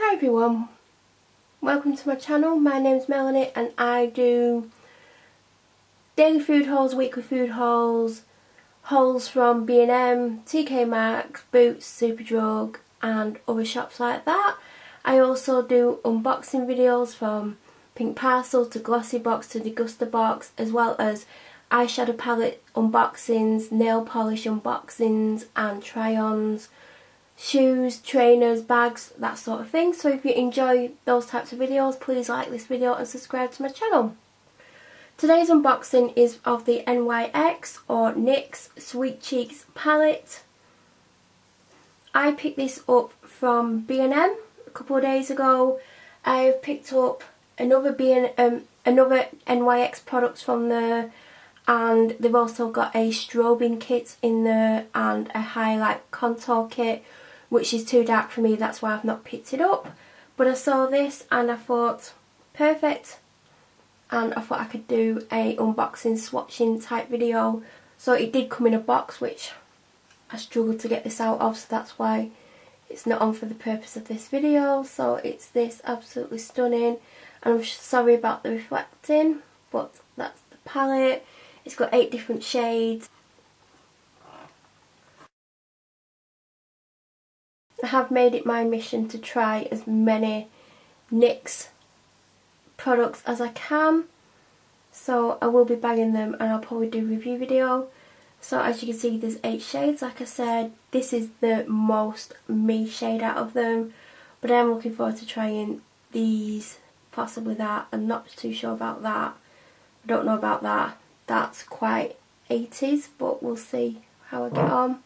Hi everyone, welcome to my channel. My name's Melanie and I do daily food hauls, weekly food hauls, hauls from B&M, TK Maxx, Boots, Superdrug and other shops like that. I also do unboxing videos from Pink Parcel to Glossybox to Degustabox, as well as eyeshadow palette unboxings, nail polish unboxings and try-ons, shoes, trainers, bags, that sort of thing. So if you enjoy those types of videos, please like this video and subscribe to my channel. Today's unboxing is of the NYX or NYX Sweet Cheeks palette. I picked this up from B&M a couple of days ago. I've picked up another NYX products from there, and they've also got a strobing kit in there and a highlight contour kit, which is too dark for me, that's why I've not picked it up. But I saw this and I thought, perfect, and I thought I could do a unboxing swatching type video. So it did come in a box, which I struggled to get this out of, so that's why it's not on for the purpose of this video. So it's this, absolutely stunning, and I'm sorry about the reflecting, but that's the palette. It's got 8 different shades. I have made it my mission to try as many NYX products as I can, so I will be bagging them and I'll probably do a review video. So as you can see, there's 8 shades. Like I said, this is the most me shade out of them, but I am looking forward to trying these, possibly that. I'm not too sure about that. I don't know about that. That's quite 80s, but we'll see how I get on.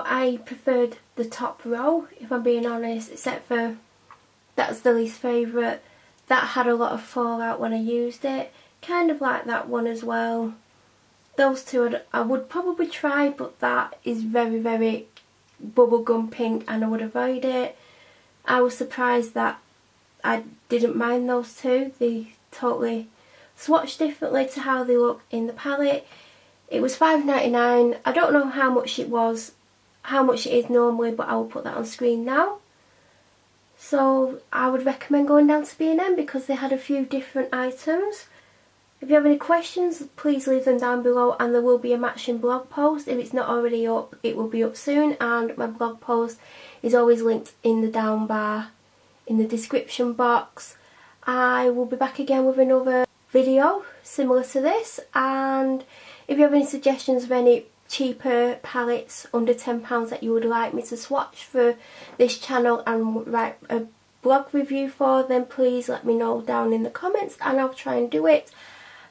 I preferred the top row, if I'm being honest, except for that's the least favourite. That had a lot of fallout when I used it, kind of like that one as well. Those two I would probably try, but that is very, very bubblegum pink and I would avoid it. I was surprised that I didn't mind those two. They totally swatch differently to how they look in the palette. It was $5.99. I don't know how much it was, how much it is normally, but I will put that on screen now. So I would recommend going down to B&M because they had a few different items. If you have any questions, please leave them down below, and there will be a matching blog post. If it's not already up, it will be up soon, and my blog post is always linked in the down bar in the description box. I will be back again with another video similar to this, and if you have any suggestions of any cheaper palettes under £10 that you would like me to swatch for this channel and write a blog review for, then please let me know down in the comments and I'll try and do it.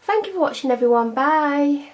Thank you for watching everyone, bye!